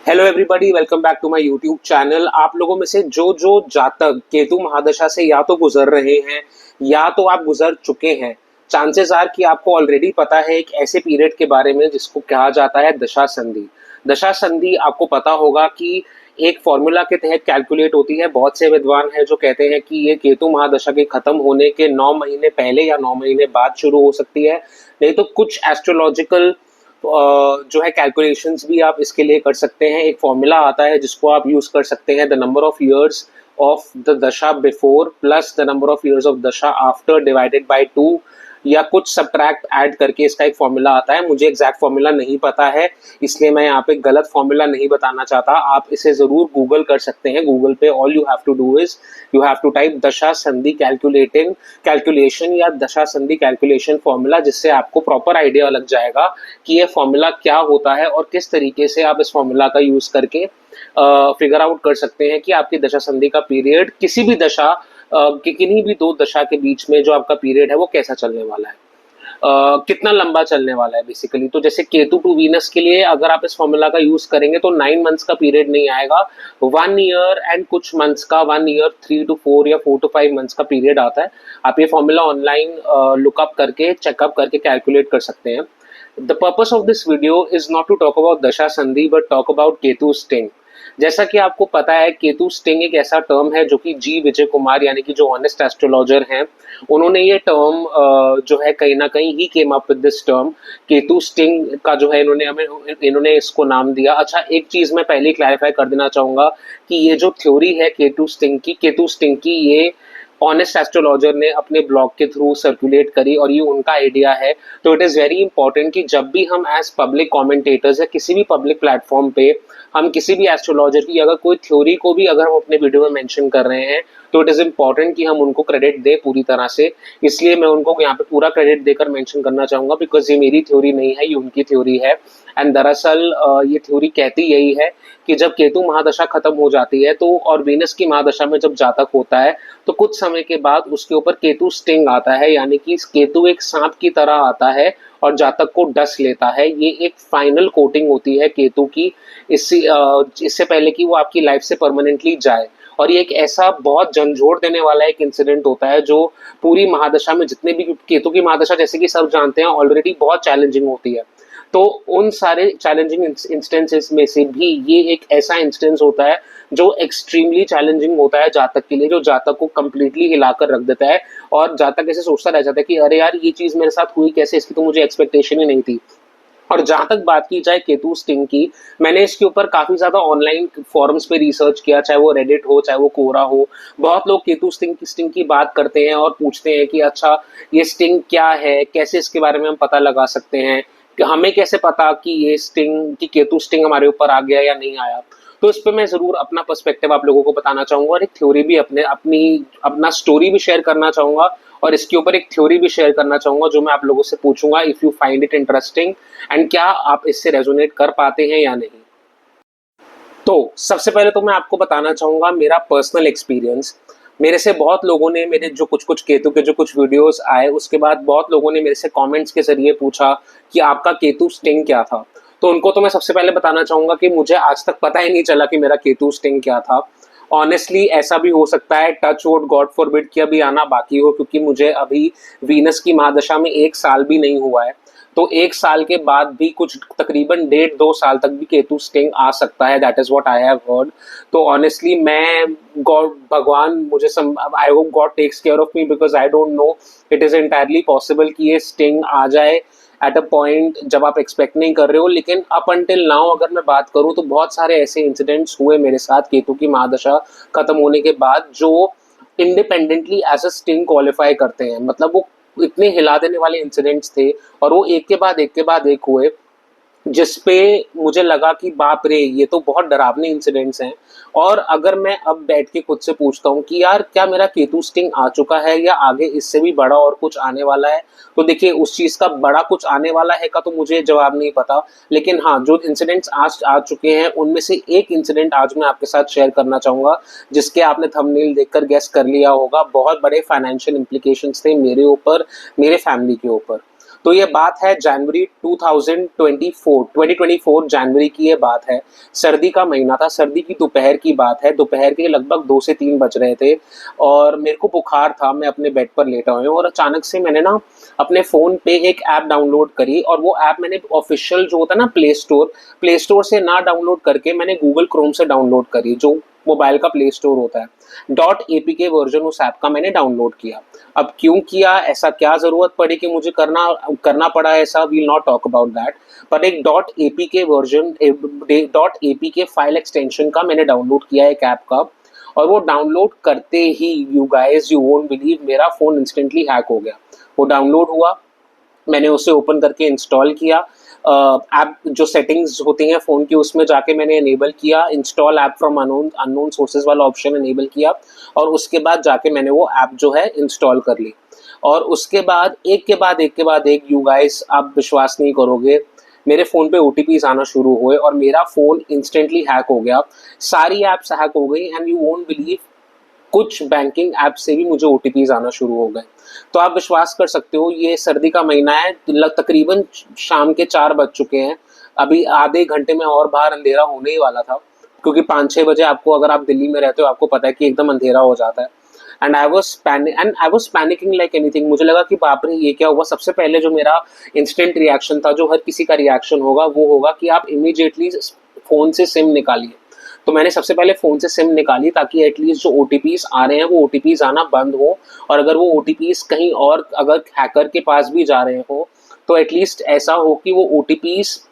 Hello everybody, welcome back to my YouTube channel. आप लोगों में से जो जो जातक केतु महादशा से या तो गुजर रहे हैं या तो आप गुजर चुके हैं, चांसेस आर कि आपको ऑलरेडी पता है एक ऐसे पीरियड के बारे में जिसको कहा जाता है दशा संधि। दशा संधि आपको पता होगा कि एक फॉर्मूला के तहत कैलकुलेट होती है। बहुत से विद्वान हैं जो कहते हैं कि ये केतु महादशा के खत्म होने के 9 महीने पहले या 9 महीने बाद शुरू हो सकती है। नहीं तो कुछ एस्ट्रोलॉजिकल जो है कैलकुलेशंस भी आप इसके लिए कर सकते हैं। एक फॉर्मूला आता है जिसको आप यूज कर सकते हैं, the number of years of the dasha before plus the number of years of dasha after divided by 2, या कुछ सब्ट्रैक्ट ऐड करके इसका एक फॉर्मूला आता है। मुझे एग्जैक्ट फॉर्मूला नहीं पता है, इसलिए मैं यहाँ पे गलत फॉर्मूला नहीं बताना चाहता। आप इसे जरूर गूगल कर सकते हैं। गूगल पे all you have to do is you have to type dasha sandhi calculating calculation या दशा संधि कैलकुलेशन फॉर्मूला, जिससे आपको प्रॉपर आइडिया लग जाएगा कि ये फॉर्मूला क्या होता है और किस तरीके से आप इस फॉर्मूला का यूज करके फिगर आउट कर सकते हैं कि आपकी दशा संधि का पीरियड किसी भी दशा कि किन्हीं भी दो दशा के बीच में जो आपका पीरियड है वो कैसा चलने वाला है, कितना लंबा चलने वाला है बेसिकली। तो जैसे केतु टू वीनस के लिए अगर आप इस फॉर्मूला का यूज करेंगे तो 9 मंथ्स का पीरियड नहीं आएगा, 1 ईयर एंड कुछ मंथ्स का, 1 ईयर 3 to 4 या 4 to 5 मंथ्स का पीरियड आता है। आप ये फॉर्मूला ऑनलाइन लुकअप करके चेकअप करके कैलकुलेट कर सकते हैं। The purpose of this video is not to talk about dasha sandhi but talk about Ketu sting. जैसा कि आपको पता है, केतु स्टिंग एक ऐसा टर्म है जो कि जी विजय कुमार यानी कि जो ऑनेस्ट एस्ट्रोलॉजर हैं, उन्होंने ये टर्म जो है कहीं ना कहीं he came up with this term. Ketu sting का जो है इन्होंने इसको नाम दिया। अच्छा, एक चीज मैं पहले क्लैरिफाई कर देना चाहूंगा कि ये जो थ्योरी है केतु स्टिंग की, ये ऑनेस्ट एस्ट्रोलॉजर ने अपने ब्लॉग के थ्रू सर्कुलेट करी और ये उनका आइडिया है। तो इट इज़ वेरी इंपॉर्टेंट कि जब भी हम एज पब्लिक कमेंटेटर्स या किसी भी पब्लिक प्लेटफॉर्म पे हम किसी भी एस्ट्रोलॉजर की अगर कोई थ्योरी को भी अगर हम अपने वीडियो में मेंशन कर रहे हैं तो इट इज़ इंपॉर्टेंट कि हम उनको क्रेडिट दें पूरी तरह से। इसलिए मैं उनको यहाँ पे पूरा क्रेडिट देकर मेंशन करना चाहूँगा, बिकॉज ये मेरी थ्योरी नहीं है, ये उनकी थ्योरी है। एंड दरअसल ये थ्योरी कहती यही है कि जब केतु महादशा खत्म हो जाती है तो और वीनस की महादशा में जब जातक होता है तो कुछ समय के बाद उसके ऊपर केतु स्टिंग आता है, यानी कि केतु एक सांप की तरह आता है और जातक को डस लेता है। ये एक फाइनल कोटिंग होती है केतु की, इससे पहले कि वो आपकी लाइफ से परमानेंटली जाए। और ये एक ऐसा बहुत झंझोड़ देने वाला एक इंसिडेंट होता है जो पूरी महादशा में, जितने भी केतु की महादशा जैसे कि सब जानते हैं ऑलरेडी बहुत चैलेंजिंग होती है, तो उन सारे चैलेंजिंग इंस्टेंसेस में से भी ये एक ऐसा इंस्टेंस होता है जो एक्सट्रीमली चैलेंजिंग होता है जातक के लिए, जो जातक को कंप्लीटली हिलाकर रख देता है। और जातक ऐसे सोचता रह जाता है कि अरे यार, ये चीज मेरे साथ हुई कैसे, इसकी तो मुझे एक्सपेक्टेशन ही नहीं थी। और जहां तक बात की जाए केतु स्टिंग की, मैंने इसके ऊपर काफी ज्यादा ऑनलाइन फॉरम्स पे रिसर्च किया, चाहे वो रेडिट हो चाहे वो कोरा हो। बहुत लोग केतु स्टिंग की बात करते हैं और पूछते हैं कि अच्छा, ये स्टिंग क्या है, कैसे इसके बारे में हम पता लगा सकते हैं, कि हमें कैसे पता कि ये स्टिंग की केतु स्टिंग हमारे ऊपर आ गया या नहीं आया। तो इस पे मैं जरूर अपना पर्सपेक्टिव आप लोगों को बताना चाहूंगा और एक थ्योरी भी अपना स्टोरी भी शेयर करना चाहूंगा। और इसके ऊपर एक थ्योरी भी शेयर करना चाहूंगा जो मैं आप लोगों से पूछूंगा, if you find it interesting and क्या आप इससे रेजोनेट कर पाते हैं या नहीं। तो सबसे पहले तो मैं आपको बताना चाहूंगा मेरा पर्सनल एक्सपीरियंस। मेरे से बहुत लोगों ने, मेरे जो कुछ कुछ केतु के जो कुछ वीडियोस आए उसके बाद बहुत लोगों ने मेरे से कमेंट्स के जरिए पूछा कि आपका केतु स्टिंग क्या था। तो उनको तो मैं सबसे पहले बताना चाहूंगा कि मुझे आज तक पता ही नहीं चला कि मेरा केतु स्टिंग क्या था। ऑनेस्टली ऐसा भी हो सकता है, टच वुड गॉड फॉरबिड, कि अभी आना बाकी हो, क्योंकि मुझे अभी वीनस की महादशा में 1 साल भी नहीं हुआ है। तो 1 साल के बाद भी कुछ तकरीबन 1.5 2 साल तक भी केतु स्टिंग आ सकता है, that is what I have heard. तो ऑनेस्टली मैं, गॉड, भगवान मुझे I hope God takes care of me, because I don't know, it is entirely possible कि ये स्टिंग आ जाए एट अ पॉइंट जब आप एक्सपेक्ट नहीं कर रहे हो। लेकिन अप अंटिल नाउ अगर मैं बात करूं तो बहुत सारे ऐसे इंसिडेंट्स हुए मेरे साथ केतु की महादशा खत्म होने के बाद जो independently as a sting qualify करते हैं। मतलब वो इतने हिला देने वाले इंसिडेंट्स थे और वो एक के बाद एक हुए, जिसपे मुझे लगा कि बाप रे, ये तो बहुत डरावने इंसिडेंट्स हैं। और अगर मैं अब बैठ के खुद से पूछता हूँ कि यार क्या मेरा केतु स्टिंग आ चुका है या आगे इससे भी बड़ा और कुछ आने वाला है, तो देखिए उस चीज का बड़ा कुछ आने वाला है का तो मुझे जवाब नहीं पता। लेकिन हाँ, जो इंसिडेंट्स आज आ चुके हैं उनमें से एक इंसिडेंट आज मैं आपके साथ शेयर करना चाहूंगा, जिसके आपने थंबनेल देखकर गेस कर लिया होगा। बहुत बड़े फाइनेंशियल इंप्लीकेशंस थे मेरे ऊपर, मेरे फैमिली के ऊपर। तो ये बात है जनवरी 2024 जनवरी की ये बात है। सर्दी का महीना था, सर्दी की दोपहर की बात है, दोपहर के लगभग 2 से 3 बज रहे थे और मेरे को बुखार था। मैं अपने बेड पर लेटा हुआ हूँ और अचानक से मैंने ना अपने फ़ोन पे एक ऐप डाउनलोड करी और वो ऐप मैंने ऑफ़िशियल जो होता है ना प्ले स्टोर से ना डाउनलोड करके मैंने गूगल क्रोम से डाउनलोड करी, जो मोबाइल का प्ले स्टोर होता है। .apk वर्ज़न उस ऐप का मैंने डाउनलोड किया। अब क्यों किया, ऐसा क्या ज़रूरत पड़ी कि मुझे करना करना पड़ा ऐसा, we will not talk about that. पर एक .apk version .apk file extension का मैंने डाउनलोड किया एक ऐप का, और वो डाउनलोड करते ही यू वोंट बिलीव मेरा फ़ोन इंस्टेंटली हैक हो गया। वो डाउनलोड हुआ, मैंने उसे ओपन करके इंस्टॉल किया। ऐप जो सेटिंग्स होती हैं फ़ोन की उसमें जाके मैंने इनेबल किया, install app from unknown sources वाला ऑप्शन इनेबल किया और उसके बाद जाके मैंने वो ऐप जो है इंस्टॉल कर ली। और उसके बाद एक यू गाइस आप विश्वास नहीं करोगे, मेरे फ़ोन पे ओटीपीज आना शुरू हुए और मेरा फ़ोन इंस्टेंटली हैक हो गया। सारी ऐप्स हैक हो गई एंड यू वोंट बिलीव कुछ बैंकिंग ऐप से भी मुझे ओटीपीज आना शुरू हो गए। तो आप विश्वास कर सकते हो, ये सर्दी का महीना है, तकरीबन शाम के 4 बज चुके हैं। अभी आधे घंटे में और बाहर अंधेरा होने ही वाला था, क्योंकि 5-6 बजे आपको, अगर आप दिल्ली में रहते हो आपको पता है कि एकदम अंधेरा हो जाता है। And I was panicking like anything. मुझे लगा कि बाप रे ये क्या हुआ। सबसे पहले जो मेरा इंस्टेंट रिएक्शन था, जो हर किसी का रिएक्शन होगा, वो होगा कि आप इमीडिएटली फ़ोन से सिम निकालिए। तो मैंने सबसे पहले फ़ोन से सिम निकाली ताकि एटलीस्ट जो ओटीपीज आ रहे हैं वो ओटीपीज आना बंद हो, और अगर वो ओटीपीज कहीं और अगर हैकर के पास भी जा रहे हो तो एटलीस्ट ऐसा हो कि वो ओटीपीज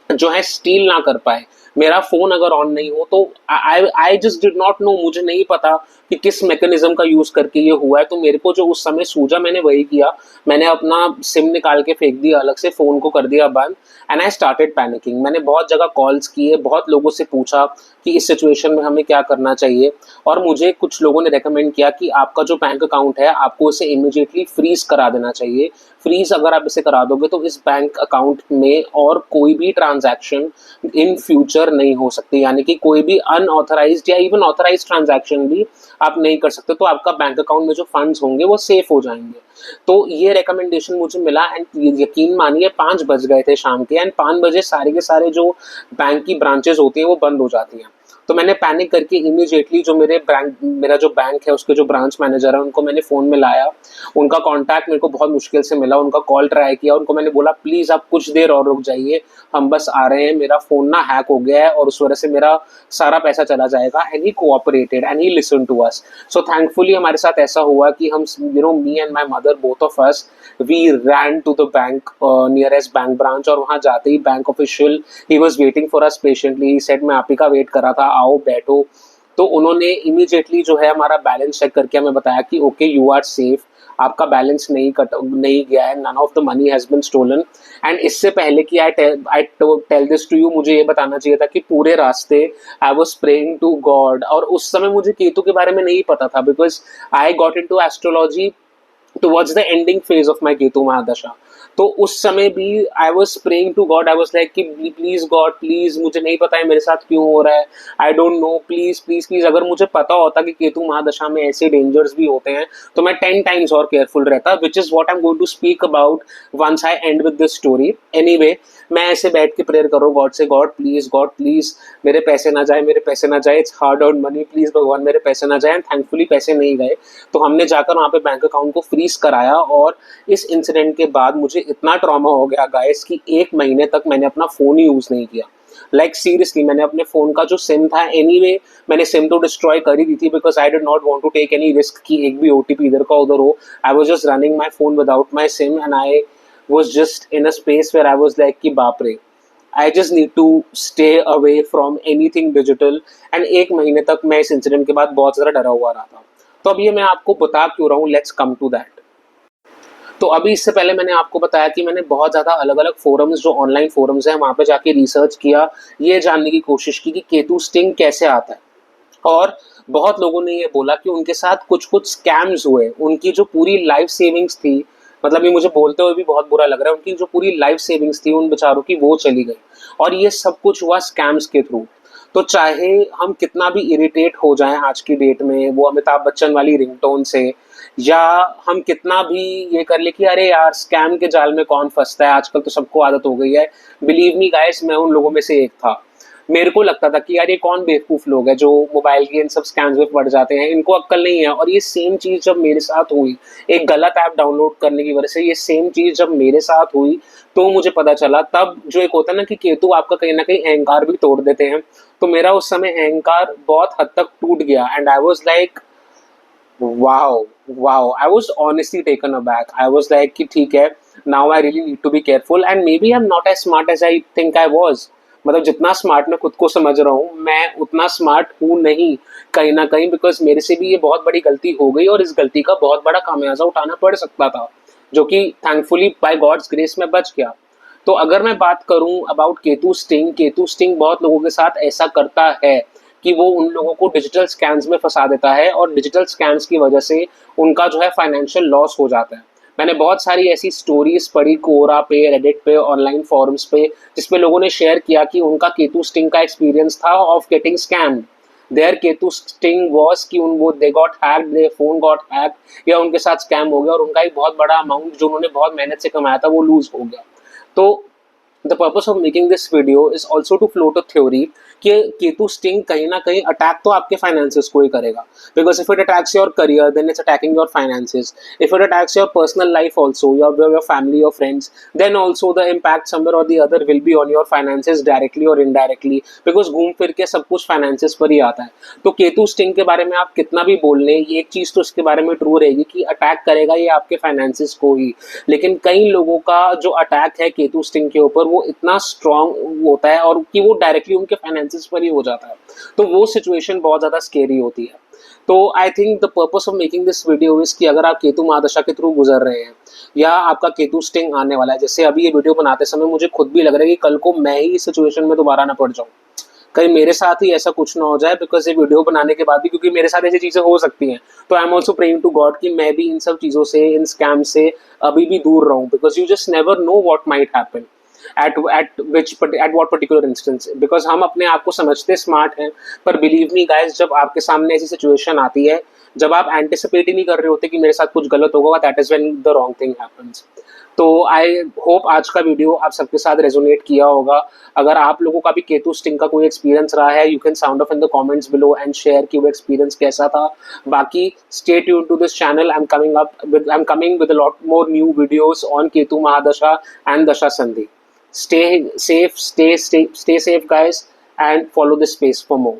जो है स्टील ना कर पाए। मेरा फ़ोन अगर ऑन नहीं हो तो I just did not know, मुझे नहीं पता कि किस मैकेनिज्म का यूज़ करके ये हुआ है। तो मेरे को जो उस समय सूझा मैंने वही किया। मैंने अपना सिम निकाल के फेंक दिया अलग से, फ़ोन को कर दिया बंद एंड आई स्टार्टेड पैनिकिंग। मैंने बहुत जगह कॉल्स किए, बहुत लोगों से पूछा कि इस सिचुएशन में हमें क्या करना चाहिए, और मुझे कुछ लोगों ने रेकमेंड किया कि आपका जो बैंक अकाउंट है आपको इसे इमीडिएटली फ्रीज़ करा देना चाहिए। फ्रीज़ अगर आप इसे करा दोगे तो इस बैंक अकाउंट में और कोई भी ट्रांजैक्शन इन फ्यूचर नहीं हो सकती, यानी कि कोई भी अनऑथराइज्ड या इवन ऑथराइज्ड ट्रांजैक्शन भी आप नहीं कर सकते। तो आपका बैंक अकाउंट में जो फंड्स होंगे वो सेफ हो जाएंगे। तो ये रिकमेंडेशन मुझे मिला एंड यकीन मानिए 5 बज गए थे शाम के, एंड 5 बजे सारे के सारे जो बैंक की ब्रांचेस होती हैं वो बंद हो जाती हैं। तो मैंने पैनिक करके इमीडिएटली जो मेरा जो बैंक है उसके जो ब्रांच मैनेजर है उनको मैंने फ़ोन में लाया। उनका कॉन्टैक्ट मेरे को बहुत मुश्किल से मिला, उनका कॉल ट्राई किया, उनको मैंने बोला प्लीज़ आप कुछ देर और रुक जाइए, हम बस आ रहे हैं, मेरा फ़ोन ना हैक हो गया है और उस वजह से मेरा सारा पैसा चला जाएगा। And he cooperated and he listen to us. So thankfully हमारे साथ ऐसा हुआ कि हम, me and my mother, both of us, we ran to the bank, nearest bank branch, और वहाँ जाते ही bank official, he was waiting for us patiently, he said मैं आप ही का वेट कर रहा था, आओ बैठो। तो उन्होंने इमीडिएटली जो है हमारा बैलेंस चेक करके हमें बताया कि ओके यू आर सेफ, आपका बैलेंस नहीं गया है, none of the money has been stolen. And इससे पहले कि I tell this to you, मुझे ये बताना चाहिए था कि पूरे रास्ते I was praying to God. और उस समय मुझे केतु के बारे में नहीं पता था, because I got into astrology towards the ending phase of my Ketu Mahadasha. तो उस समय भी I was praying to God, I was like कि प्लीज गॉड प्लीज, मुझे नहीं पता है मेरे साथ क्यों हो रहा है, आई don't no, please please please. अगर मुझे पता होता कि केतु महादशा में ऐसे डेंजर्स भी होते हैं तो मैं 10 टाइम्स और केयरफुल रहता, which is what I am going to speak about once I end with this story. Anyway, मैं ऐसे बैठ के प्रेयर करो गॉड से, गॉड प्लीज मेरे पैसे ना जाए, मेरे पैसे ना जाए, it's hard earn money, please भगवान मेरे पैसे ना जाए। एंड थैंकफुली पैसे नहीं गए। तो हमने जाकर वहाँ पे बैंक अकाउंट को फ्रीज कराया, और इस इंसिडेंट के बाद मुझे इतना ट्रॉमा हो गया गाइस कि 1 महीने तक मैंने अपना फ़ोन ही यूज़ नहीं किया। लाइक सीरियसली, मैंने अपने फ़ोन का जो सिम था, एनीवे मैंने सिम तो डिस्ट्रॉय कर ही दी थी, because I did not want to take any risk कि एक भी ओटीपी इधर का उधर हो। I was just running my phone without my SIM and I was just in a space where I was like कि बाप रे, I just need to stay away from anything digital. And 1 महीने तक मैं इस इंसिडेंट के बाद बहुत ज़्यादा डरा हुआ रहा था। तो अब ये मैं आपको बता क्यों रहा हूँ, लेट्स कम टू दैट। तो अभी इससे पहले मैंने आपको बताया कि मैंने बहुत ज़्यादा अलग अलग फोरम्स, जो ऑनलाइन फोरम्स हैं, वहाँ पे जाके रिसर्च किया, ये जानने की कोशिश की कि केतु स्टिंग कैसे आता है। और बहुत लोगों ने ये बोला कि उनके साथ कुछ कुछ स्कैम्स हुए, उनकी जो पूरी लाइफ सेविंग्स थी मतलब ये मुझे बोलते हुए भी बहुत बुरा लग रहा है, उनकी जो पूरी लाइफ सेविंग्स थी उन बेचारों की वो चली गई, और ये सब कुछ हुआ स्कैम्स के थ्रू। तो चाहे हम कितना भी इरिटेट हो जाएं आज की डेट में वो अमिताभ बच्चन वाली रिंगटोन से, या हम कितना भी ये कर ले कि अरे यार स्कैम के जाल में कौन फंसता है, आजकल तो सबको आदत हो गई है। बिलीव मी गाइस, मैं उन लोगों में से एक था। मेरे को लगता था कि यार ये कौन बेवकूफ लोग हैं जो मोबाइल के इन सब स्कैम्स में पड़ जाते हैं, इनको अक्ल नहीं है। और ये सेम चीज जब मेरे साथ हुई, एक गलत ऐप डाउनलोड करने की वजह से, ये सेम चीज जब मेरे साथ हुई तो मुझे पता चला। तब जो एक होता है ना कि केतु आपका कहीं ना कहीं अहंकार भी तोड़ देते हैं, तो मेरा उस समय अहंकार बहुत हद तक टूट गया। And I was like wow, wow, I was honestly taken aback. I was like कि ठीक है, now I really need to be careful and maybe I'm not as smart as I think I was. मतलब जितना smart मैं खुद को समझ रहा हूँ, मैं उतना स्मार्ट हूँ नहीं कहीं ना कहीं, बिकॉज मेरे से भी ये बहुत बड़ी गलती हो गई और इस गलती का बहुत बड़ा खामियाजा उठाना पड़ सकता था, जो कि थैंकफुली बाय गॉड्स ग्रेस में बच गया। तो अगर मैं बात करूं अबाउट केतु स्टिंग बहुत लोगों के साथ ऐसा करता है कि वो उन लोगों को डिजिटल स्कैम्स में फंसा देता है, और डिजिटल स्कैम्स की वजह से उनका जो है फाइनेंशियल लॉस हो जाता है। मैंने बहुत सारी ऐसी स्टोरीज पढ़ी कोरा पे, रेडिट पे, ऑनलाइन फॉरम्स पे, जिसपे लोगों ने शेयर किया कि उनका केतु स्टिंग का एक्सपीरियंस था of getting scammed. Their Ketu sting was कि उन वो they got hacked, their phone got hacked, या उनके साथ स्कैम हो गया और उनका एक बहुत बड़ा अमाउंट जो उन्होंने बहुत मेहनत से कमाया था वो लूज हो गया। तो the purpose of making this video is also to float a theory कि केतु स्टिंग कहीं ना कहीं अटैक तो आपके फाइनेंसेस को ही करेगा, because if it attacks your career then it's attacking your finances. If it attacks your personal life also, your family, your friends, then also the impact somewhere और the other will be on your finances directly और indirectly, because घूम फिर के सब कुछ finances पर ही आता है। तो केतु स्टिंग के बारे में आप कितना भी बोल लें, ये एक चीज तो इसके बारे में ट्रू रहेगी कि अटैक करेगा ये आपके फाइनेंसेस को ही। लेकिन कई लोगों का जो अटैक है केतु स्टिंग के ऊपर वो इतना स्ट्रांग होता है और कि वो डायरेक्टली उनके फाइनेंसेस पर ही हो जाता है, तो वो सिचुएशन बहुत ज्यादा स्केरी होती है। तो I think the purpose of making this video is कि अगर आप केतु महादशा के थ्रू गुजर रहे हैं या आपका केतु स्टिंग आने वाला है, जैसे अभी ये वीडियो बनाते समय मुझे खुद भी लग रहा है कि कल को मैं ही इस सिचुएशन में दोबारा ना पड़ जाऊं, कहीं मेरे साथ ही ऐसा कुछ ना हो जाए, बिकॉज ये वीडियो बनाने के बाद भी क्योंकि मेरे साथ ऐसी चीजें हो सकती हैं, तो I am also praying to God कि मैं भी इन सब चीजों से, इन स्कैम से अभी भी दूर रहूं, because you just never know what might happen at what particular instance, because हम अपने आप को समझते स्मार्ट हैं, पर बिलीव मी गाइस जब आपके सामने ऐसी सिचुएशन आती है, जब आप एंटिसिपेट ही नहीं कर रहे होते कि मेरे साथ कुछ गलत होगा, that is when the wrong thing happens. तो आई होप आज का वीडियो आप सबके साथ रेजोनेट किया होगा। अगर आप लोगों का भी केतु स्टिंग का कोई एक्सपीरियंस रहा है, you can sound off in the comments below and share कि वो एक्सपीरियंस कैसा था। बाकी stay tuned to this channel, I am coming with a lot more new videos on Ketu Mahadasha and dasha sandhi. Stay safe, stay safe, guys, and follow this space for more.